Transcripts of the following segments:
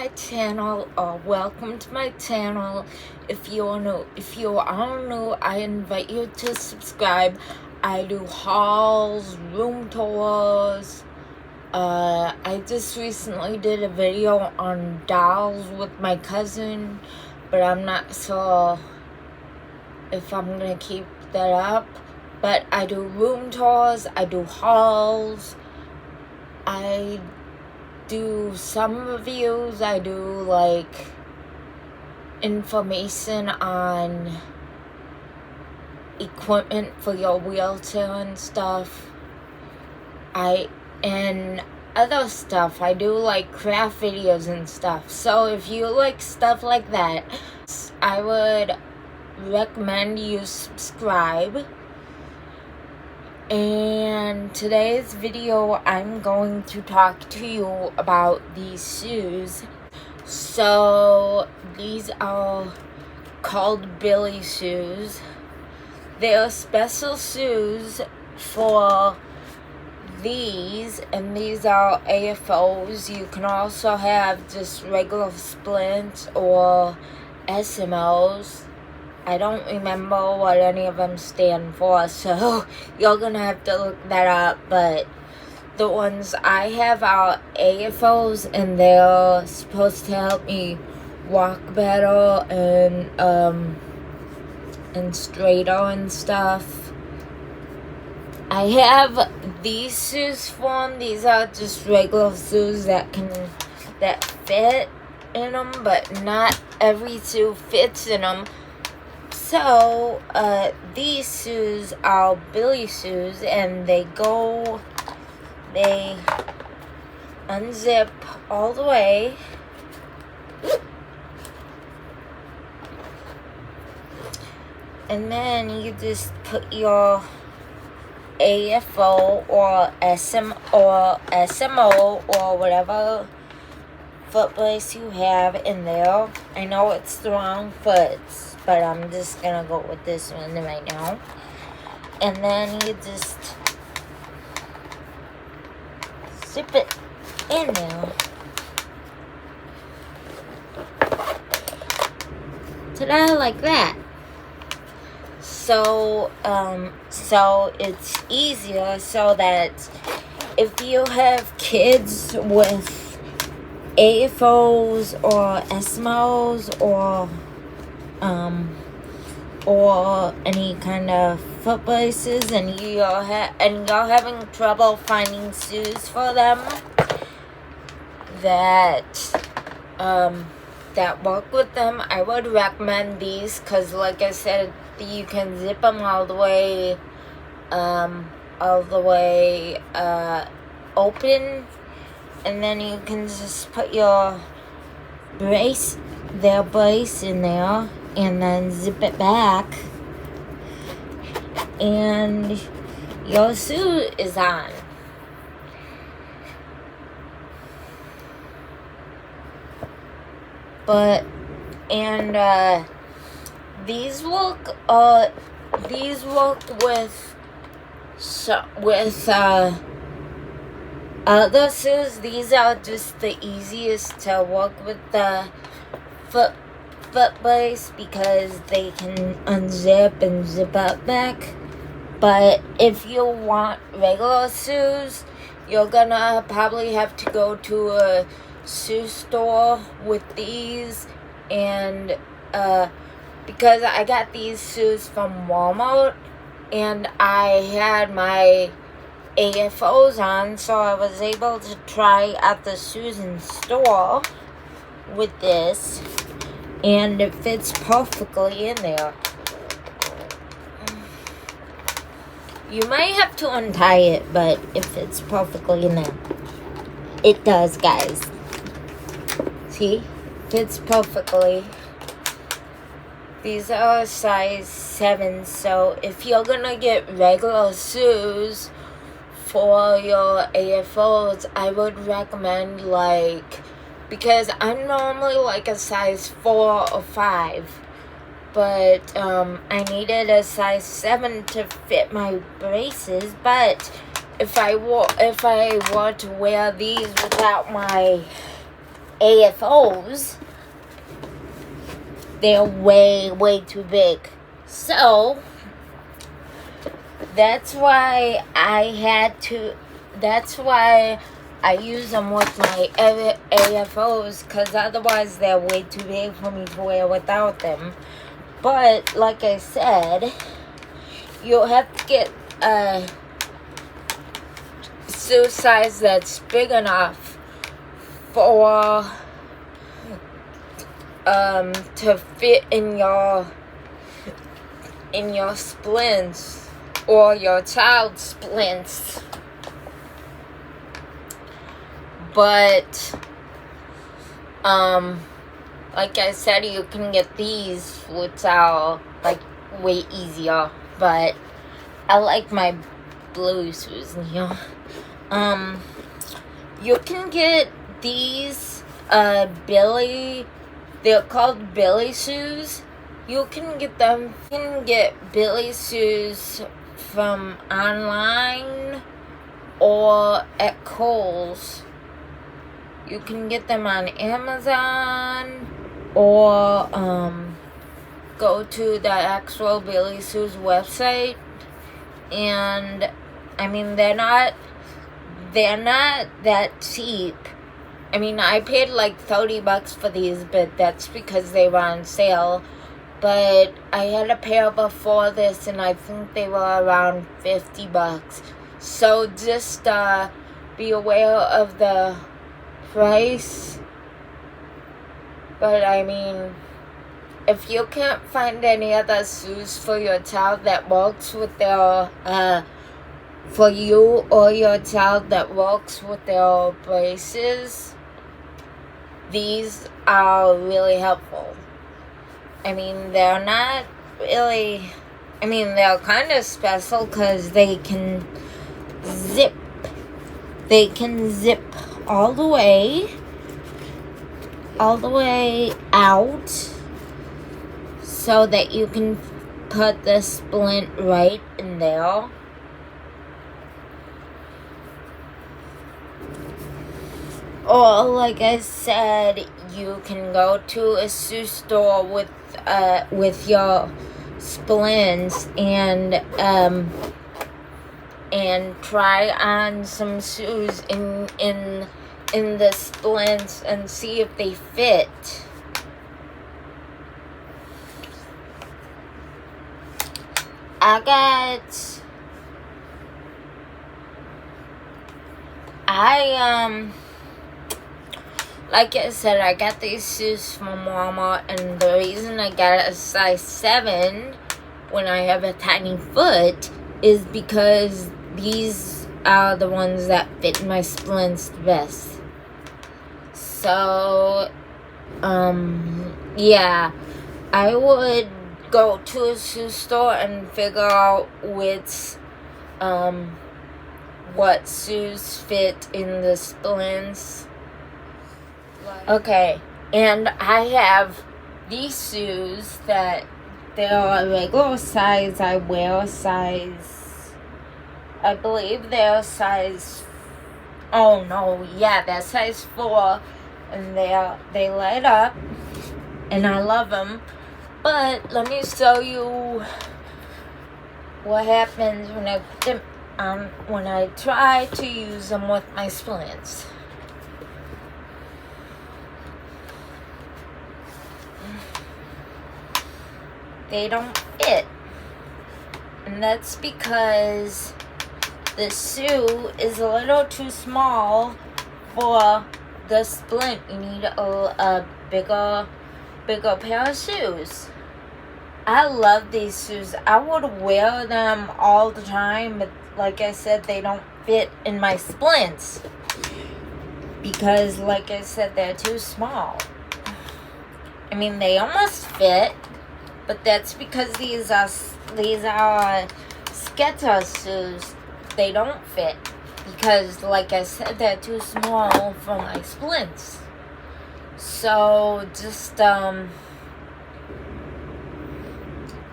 my channel, or welcome to my channel. If you are new, I invite you to subscribe. I do hauls, room tours. I just recently did a video on dolls with my cousin, but I'm not sure if I'm gonna keep that up. But I do room tours, I do hauls, I do some reviews, I do like information on equipment for your wheelchair and stuff. And other stuff. I do like craft videos and stuff. So if you like stuff like that, I would recommend you subscribe. And today's video, I'm going to talk to you about these shoes. So these are called Billy shoes. They are special shoes for these, and these are AFOs. You can also have just regular splints or SMOs. I don't remember what any of them stand for, so you're gonna have to look that up. But the ones I have are AFOs, and they're supposed to help me walk better and straighter and stuff. I have these shoes for them. These are just regular shoes that fit in them, but not every shoe fits in them. So, these shoes are Billy shoes, and they unzip all the way. And then you just put your AFO or SMO or whatever foot brace you have in there. I know it's the wrong foot, but I'm just gonna go with this one right now. And then you just zip it in there. Ta-da, like that. So it's easier, so that if you have kids with AFOs or SMOs or any kind of foot braces, and you're having trouble finding shoes for them that work with them, I would recommend these, because like I said, you can zip them all the way open, and then you can just put your brace in there, and then zip it back, and your shoe is on. These work with other shoes. These are just the easiest to work with the foot brace, because they can unzip and zip up back. But if you want regular shoes, you're gonna probably have to go to a shoe store with these, and because I got these shoes from Walmart, and I had my AFOs on, so I was able to try out the shoes in store with this, and it fits perfectly in there. You might have to untie it, but it fits perfectly in there. It does, guys. See? Fits perfectly. These are size 7, so if you're gonna get regular shoes for your AFOs, I would recommend because I'm normally like a size 4 or 5, but I needed a size 7 to fit my braces. But if I were to wear these without my AFOs, they're way too big. So that's why I use them with my AFOs, because otherwise they're way too big for me to wear without them. But like I said, you'll have to get a shoe size that's big enough for to fit in your splints or your child's splints. But like I said, you can get these, which are like way easier, but I like my blue shoes here. You can get these they're called Billy shoes. You can get Billy shoes from online or at Kohl's. You can get them on Amazon or go to the actual Billy Shoes website. And I mean, they're not that cheap. I mean, I paid like $30 for these, but that's because they were on sale. But I had a pair before this, and I think they were around $50. So just be aware of the price. But I mean, if you can't find any other shoes for your child that works with their for you or your child that works with their braces, these are really helpful. I mean, they're not really, I mean, they're kind of special because they can zip all the way out, so that you can put the splint right in there. Or, like I said, you can go to a shoe store with your splints and try on some shoes in the splints and see if they fit. Like I said, I got these shoes from Walmart, and the reason I got a size 7 when I have a tiny foot is because these are the ones that fit my splints the best. So, yeah, I would go to a shoe store and figure out what shoes fit in the splints. Okay, and I have these shoes that they're a regular size. I wear a size, I believe they're size, they're size 4, and they light up, and I love them. But let me show you what happens when I put them on, when I try to use them with my splints. They don't fit, and that's because the shoe is a little too small for the splint. You need a bigger pair of shoes. I love these shoes. I would wear them all the time, but like I said, they don't fit in my splints because, like I said, they're too small. I mean, they almost fit, but that's because these are Skechers shoes. They don't fit because, like I said, they're too small for my splints. So just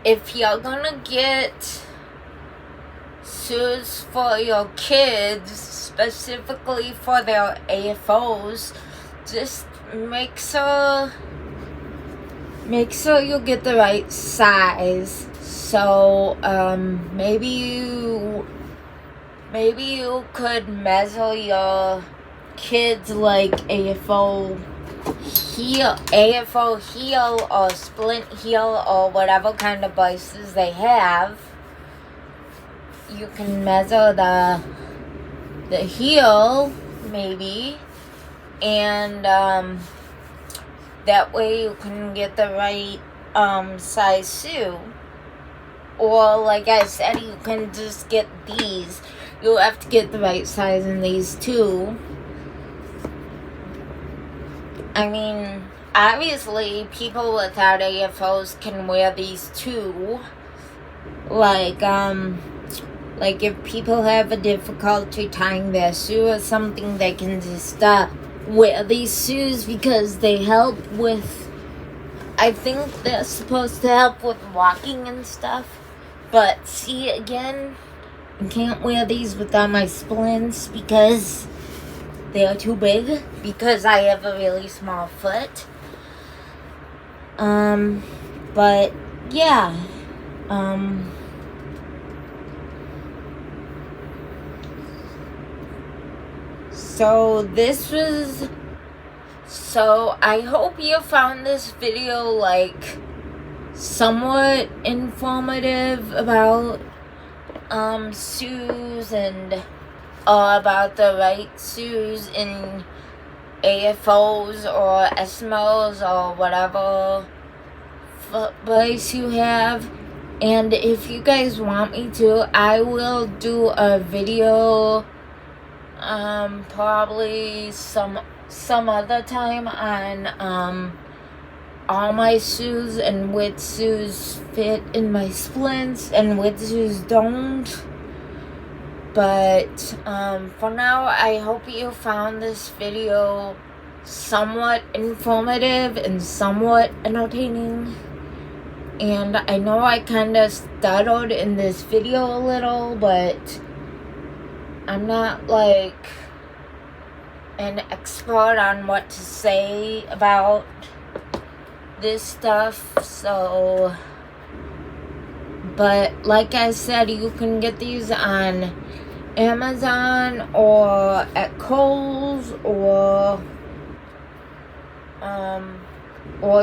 if you're gonna get shoes for your kids, specifically for their AFOs, just make sure you get the right size. So maybe you could measure your kids like AFO heel or splint heel or whatever kind of braces they have. You can measure the heel maybe, and that way you can get the right size shoe. Or like I said, you can just get these. You'll have to get the right size in these too. I mean, obviously people without AFOs can wear these too. Like if people have a difficulty tying their shoe or something, they can just wear these shoes because they help with, I think they're supposed to help with walking and stuff. But see, again, I can't wear these without my splints because they're too big, because I have a really small foot. But yeah, so I hope you found this video like somewhat informative about shoes and about the right shoes in AFOs or Eskimos or whatever foot brace you have. And if you guys want me to, I will do a video probably some other time on all my shoes and which shoes fit in my splints and which shoes don't. But for now, I hope you found this video somewhat informative and somewhat entertaining. And I know I kind of stuttered in this video a little, but I'm not like an expert on what to say about this stuff, so, but like I said, you can get these on Amazon or at Kohl's, or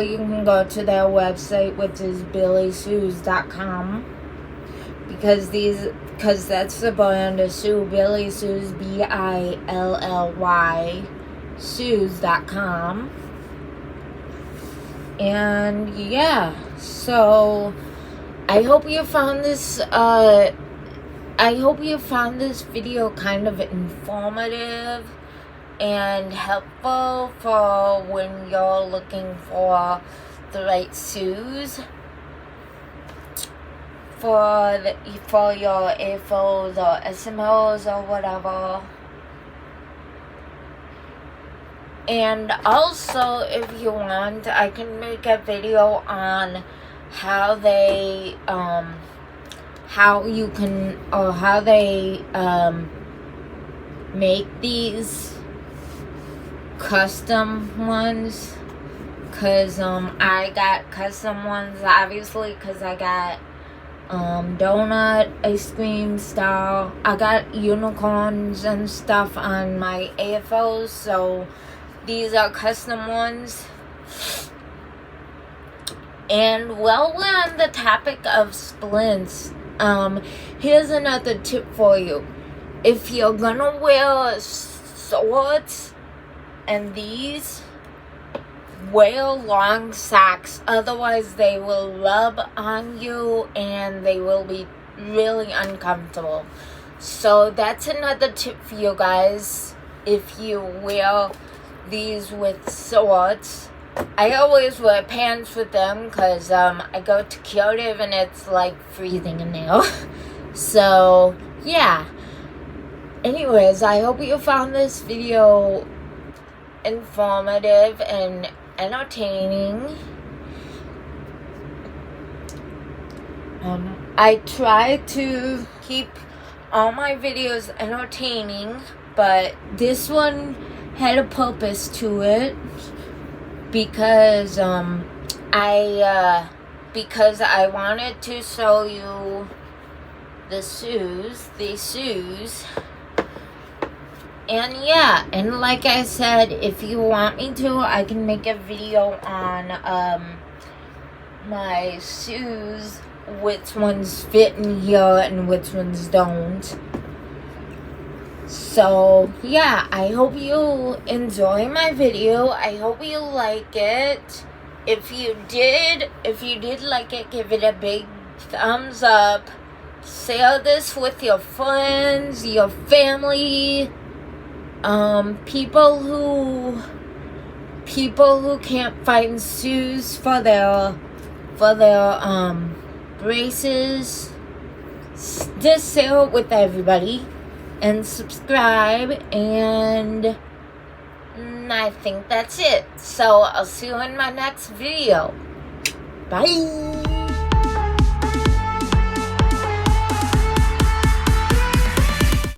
you can go to their website, which is billyshoes.com, because that's the brand of shoe, Billy Shoes, BILLY shoes.com. And yeah, so I hope you found this video kind of informative and helpful for when you're looking for the right shoes for your AFOs or Eskimos or whatever. And also, if you want, I can make a video on how they make these custom ones, because I got custom ones, obviously, because I got donut ice cream style. I got unicorns and stuff on my AFOs, so these are custom ones. And while we're on the topic of splints, here's another tip for you. If you're gonna wear shorts and these, wear long socks, otherwise they will rub on you and they will be really uncomfortable. So that's another tip for you guys. If you wear these with shorts, I always wear pants with them because I go to Kyoto and it's like freezing in there. So yeah, anyways, I hope you found this video informative and entertaining. I try to keep all my videos entertaining, but this one had a purpose to it. because because I wanted to show you these shoes. And yeah, and like I said, if you want me to, I can make a video on my shoes, which ones fit in here and which ones don't. So yeah, I hope you enjoy my video. I hope you like it. If you did like it, give it a big thumbs up. Share this with your friends, your family, people who can't find shoes for their braces. Just share it with everybody and subscribe, and I think that's it. So I'll see you in my next video. Bye.